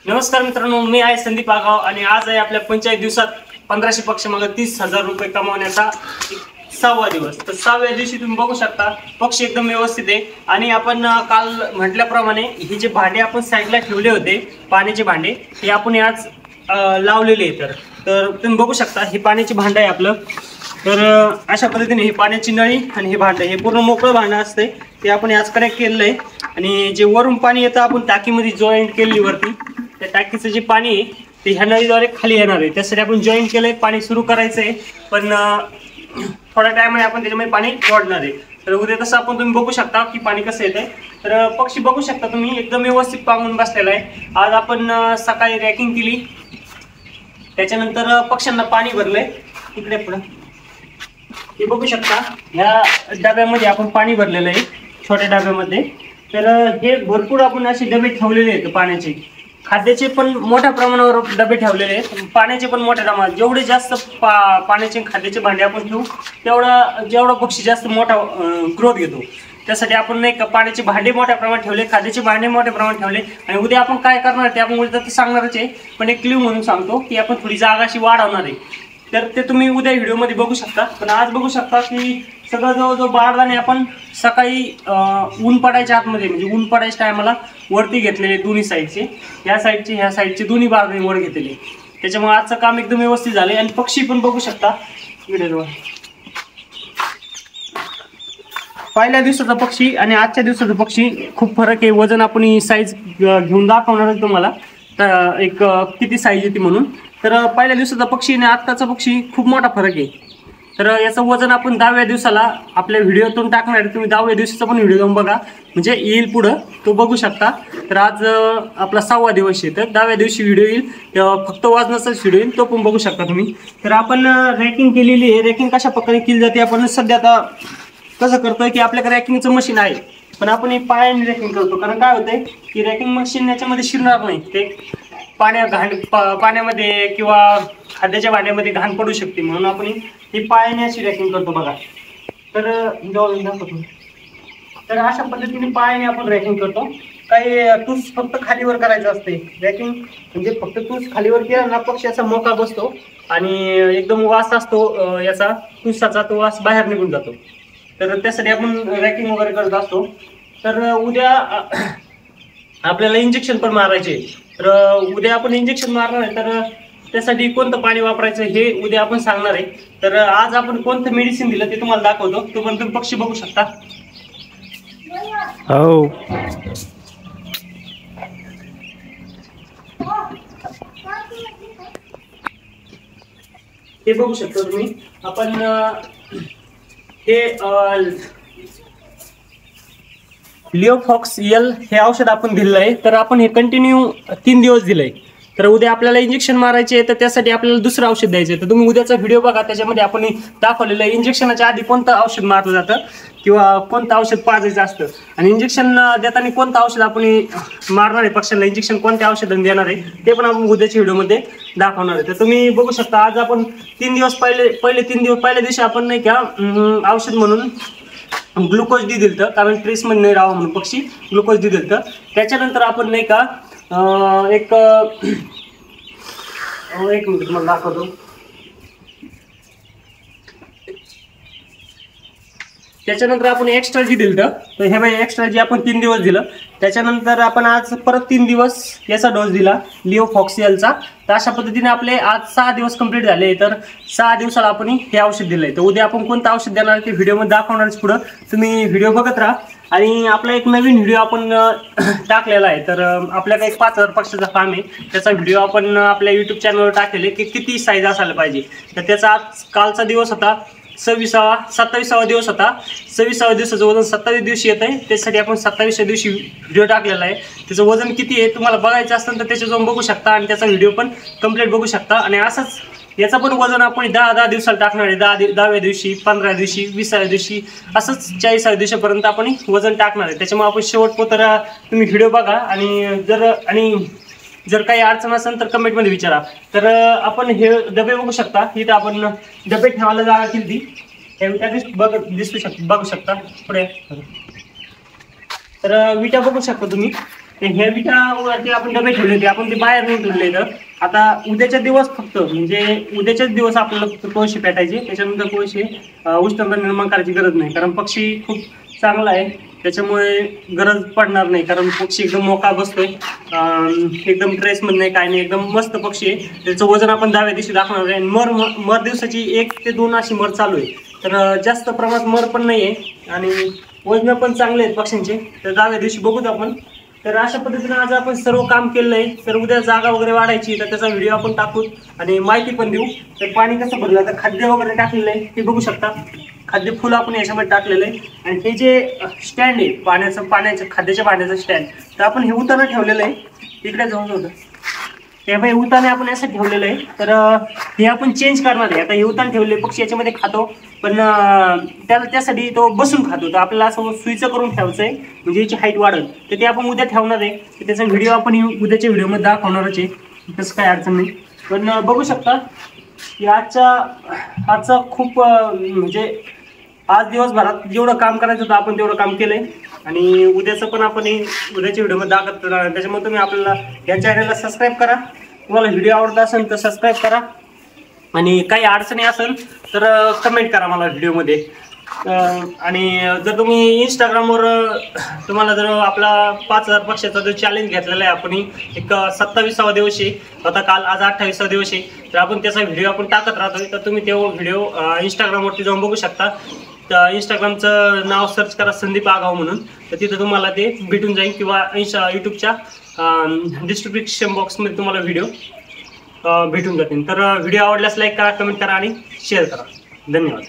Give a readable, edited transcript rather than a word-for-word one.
नमस्कार मित्रांनो, मी आहे संदीप आगाव आणि आज आहे आपल्या पंचायत दिवसात 1500 पक्ष मग 30,000 रुपये कमावण्याचा 6वा दिवस। तर 6व्या दिवशी तुम्ही बघू शकता पक्ष एकदम व्यवस्थित आहे। आणि आपण काल म्हटल्याप्रमाणे हे जे भांडे आपण साईडला ठेवले होते पाण्याचे भांडे हे आपण आज लावलेले आहेत। तर तुम्ही बघू शकता हे पाण्याचे भांडं आहे आपलं। तर अशा पद्धतीने हे पाण्याची नळी आणि हे भांडं हे पूर्ण मोकळं भांडं असते ते आपण आज कनेक्ट केलेलं आहे। आणि जे वरून पाणी येतं आपण टाकीमध्ये जॉईंट केलेली वरती त्या टाकीचं जे पाणी आहे ते ह्या नळीद्वारे खाली येणार आहे। त्यासाठी आपण जॉईंट केलंय, पाणी सुरू करायचं आहे पण थोड्या टायमाने आपण त्याच्यामध्ये पाणी जोडणार आहे। तर उद्या तसं आपण तुम्ही बघू शकता की पाणी कसं येतंय। तर पक्षी बघू शकता तुम्ही एकदम व्यवस्थित पांगून बसलेला आहे। आज आपण सकाळी रॅकिंग केली, त्याच्यानंतर पक्ष्यांना पाणी भरलंय। इकडे पुढे हे बघू शकता ह्या डब्यामध्ये आपण पाणी भरलेलं आहे, छोट्या डब्यामध्ये। तर हे भरपूर आपण असे डबे ठेवलेले आहेत पाण्याचे, खाद्याचे पण मोठ्या प्रमाणावर डबे ठेवलेले आहेत, पाण्याचे पण मोठ्या प्रमाणात। जेवढे जास्त पाण्याचे खाद्याचे भांडे आपण ठेवू जेवढा पक्षी जास्त मोठा ग्रोथ घेतो। त्यासाठी आपण नाही का पाण्याचे भांडे मोठ्या प्रमाणात ठेवले, खाद्याचे भांडे मोठ्या प्रमाणात ठेवले। आणि उद्या आपण काय करणार ते आपण उद्या सांगणारच आहे, पण एक क्ल्यू म्हणून सांगतो की आपण थोडी जागा अशी वाढवणार आहे। तर ते तुम्ही उद्या व्हिडिओमध्ये बघू शकता। पण आज बघू शकता की सगळं जवळजवळ बारदाणे आपण सकाळी ऊन पडायच्या आतमध्ये म्हणजे ऊन पडायच्या टायमाला वरती घेतलेले दोन्ही साईडचे, ह्या साईडचे दोन्ही बारदाणे वर घेतलेले। त्याच्यामुळे आजचं काम एकदम व्यवस्थित झालंय। आणि पक्षी पण बघू शकता व्हिडिओवर, पहिल्या दिवसाचा पक्षी आणि आजच्या दिवसाचा पक्षी खूप फरक आहे। वजन आपण साईज घेऊन दाखवणार आहे तुम्हाला तर एक किती साईज येते म्हणून। तर पहिल्या दिवसाचा पक्षी आणि आत्ताचा पक्षी खूप मोठा फरक आहे। तर याचं वजन आपण 10व्या दिवसाला आपल्या व्हिडिओतून टाकणार आहे। तुम्ही 10व्या दिवसाचा पण व्हिडिओ जाऊन बघा, म्हणजे येईल पुढं तो बघू शकता। तर आज आपला 6वा दिवस आहे, तर 10व्या दिवशी व्हिडिओ येईल, फक्त वजनाचाच व्हिडिओ येईल, तो पण बघू शकता तुम्ही। तर आपण रॅकिंग केलेली आहे। रॅकिंग कशा प्रकारे केली जाते, आपण सध्या आता कसं करतोय की आपल्याकडे रॅकिंगचं मशीन आहे पण आपण हे पायाने रॅकिंग करतो। कारण काय होतंय की रॅकिंग मशीन याच्यामध्ये शिरणार नाही, ते पाण्यामध्ये किंवा खाद्याच्या भांड्यामध्ये घाण पडू शकते, म्हणून आपण ही पायाने अशी रॅकिंग करतो बघा। तर अशा पद्धतीने पायाने आपण रॅकिंग करतो। काही टूस फक्त खालीवर करायचं असते रॅकिंग, म्हणजे फक्त टूस खालीवर केला ना पक्षी असा मोकळा बसतो आणि एकदम वास असतो याचा टुसाचा, तो वास बाहेर निघून जातो। तर त्यासाठी आपण रॅकिंग वगैरे करत असतो। तर उद्या आपल्याला इंजेक्शन पण मारायचे, तर उद्या आपण इंजेक्शन मारणार आहे। तर त्यासाठी कोणतं पाणी वापरायचं हे उद्या आपण सांगणार आहे। तर आज आपण कोणतं मेडिसिन दिलं ते तुम्हाला दाखवतो, तो पण तुम्ही पक्षी बघू शकता। हो हे बघू शकता तुम्ही, आपण हे लिओफॉक्स एल हे औषध आपण दिलेलं आहे। तर आपण हे कंटिन्यू 3 दिवस दिलंय। तर उद्या आपल्याला इंजेक्शन मारायचे आहे, तर त्यासाठी आपल्याला दुसरं औषध द्यायचं आहे। तर तुम्ही उद्याचा व्हिडिओ बघा, त्याच्यामध्ये आपण दाखवलेलं आहे इंजेक्शनाच्या आधी कोणतं औषध मारलं जातं किंवा कोणतं औषध पाजायचं असतं, आणि इंजेक्शन देताना कोणतं औषध आपण मारणार आहे पक्ष्यांना, इंजेक्शन कोणत्या औषधाने देणार आहे ते पण आपण उद्याच्या व्हिडिओमध्ये दाखवणार आहे। तर तुम्ही बघू शकता आज आपण 3 दिवस पहिल्या दिवशी आपण नाही का औषध म्हणून ग्लुकोज डी दिलं, कारण ट्रेसमध्ये नाही राहावं म्हणून पक्षी ग्लुकोज डी दिलं। त्याच्यानंतर आपण नाही का एक मिनिट तुम्हाला दाखवतो। त्याच्यानंतर आपण एक्स्ट्रा जी दिलं, तर हे बाई एक्स्ट्रा जी आपण 3 दिवस दिलं। त्याच्यानंतर आपण आज परत 3 दिवस याचा डोस दिला लिओफॉक्सियलचा। तर अशा पद्धतीने आपले आज 6 दिवस कंप्लीट झाले। तर 6 दिवसाला आपण हे औषध दिलंय। तर उद्या आपण कोणतं औषध देणार ते व्हिडिओमध्ये दाखवणारच पुढं, तुम्ही व्हिडिओ बघत राहा। आणि आपला एक नवीन व्हिडिओ आपण टाकलेला आहे। तर आपल्याकडे एक 5,000 पक्षाचा फार्म आहे, त्याचा व्हिडिओ आपण आपल्या यूट्यूब चॅनलवर टाकलेले की किती साईज असायला पाहिजे। तर त्याचा आज कालचा दिवस होता 27वा दिवस होता। 26व्या दिवसाचं वजन 27व्या दिवशी येत आहे, त्यासाठी आपण 27व्या दिवशी व्हिडिओ टाकलेला आहे। त्याचं वजन किती आहे तुम्हाला बघायचं असेल तर त्याच्या जाऊन बघू शकता आणि त्याचा व्हिडिओ पण कंप्लीट बघू शकता। आणि असंच याचं पण वजन आपण 10 दिवसाला टाकणार आहे। 10व्या दिवशी, 15व्या दिवशी, 20व्या दिवशी, असंच 40व्या दिवशीपर्यंत आपण वजन टाकणार आहे। त्याच्यामुळे आपण शेवटपर्यंत तुम्ही व्हिडिओ बघा आणि जर काही अडचण असेल तर कमेंटमध्ये विचारा। तर आपण हे डबे बघू शकता, इथं आपण डबे ठेवायला जागा केली ती बघू शकता पुढे। तर विटा बघू शकता तुम्ही, ते ह्या विटावरती आपण डबे ठेवले होते, आपण ते बाहेर नाही ठेवले तर आता उद्याच्या दिवस फक्त म्हणजे उद्याच्याच दिवस आपल्याला फक्त कोळशे पेटायचे, त्याच्यानंतर कोळशे उष्णता निर्माण करायची गरज नाही, कारण पक्षी खूप चांगला आहे त्याच्यामुळे गरज पडणार नाही, कारण पक्षी एकदम मोका बसतोय, एकदम ट्रेसमध्ये नाही काय नाही, एकदम मस्त पक्षी आहे. त्याचं वजन आपण 10व्या दिवशी दाखवणार आहे. मर दिवसाची 1 ते 2 अशी मर चालू आहे, तर जास्त प्रमाणात मर पण नाही आहे आणि वजन पण चांगले आहेत पक्ष्यांचे. तर 10व्या दिवशी बघूत आपण. तर अशा पद्धतीने आज आपण सर्व काम केलं आहे. तर उद्या जागा वगैरे वाढायची तर त्याचा व्हिडिओ आपण टाकू आणि माहिती पण देऊ. तर पाणी कसं भरलं, आता खाद्य वगैरे टाकलेलं आहे ते बघू शकता. खाद्य फुल आपण याच्यामध्ये टाकलेलं आहे आणि हे जे स्टँड आहे पाण्याचं खाद्याच्या पाण्याचं स्टँड, तर आपण हे उताना ठेवलेलं आहे. इकडे जाऊन होतं ते भाई उताने आपण असं ठेवलेलं आहे. तर हे आपण चेंज करणार आहे. आता हे उतान ठेवले पक्षी याच्यामध्ये खातो, पण त्यासाठी तो बसून खातो, तर आपल्याला असं सुईचं करून ठेवायचं आहे म्हणजे याची हाईट वाढेल. तर ते आपण उद्या ठेवणार आहे. तर त्याचा व्हिडिओ आपण उद्याच्या व्हिडिओमध्ये दाखवणारच आहे, तसं काय अडचण नाही. पण बघू शकता की आजचा खूप म्हणजे आज दिवसभरात जेवढं काम करायचं होतं आपण तेवढं काम केलंय आणि उद्याचं पण आपण उद्याच्या व्हिडिओमध्ये दाखवत राहणार. त्याच्यामुळे तुम्ही आपल्याला या चॅनलला सबस्क्राईब करा. तुम्हाला व्हिडिओ आवडत असेल तर सबस्क्राईब करा आणि काही अडचणी असेल तर कमेंट करा मला व्हिडिओमध्ये. आणि जर तुम्ही इंस्टाग्रामवर तुम्हाला जर आपला 5000 पक्षाचा जो चॅलेंज घेतलेला आहे आपण, एक 27वा दिवस आहे आता, काल आज 28वा दिवस आहे, तर आपण त्याचा व्हिडिओ आपण टाकत राहतोय. तर तुम्ही तो व्हिडिओ इंस्टाग्रामवरती जाऊन बघू शकता. तर इंस्टाग्रामचं नाव सर्च करा संदीप आगाव म्हणून, तर तिथं तुम्हाला ते भेटून जाईल किंवा यूट्यूबच्या डिस्क्रिप्शन बॉक्समध्ये तुम्हाला व्हिडिओ भेटून जातील. तर व्हिडिओ आवडल्यास लाईक करा, कमेंट करा आणि शेअर करा. धन्यवाद.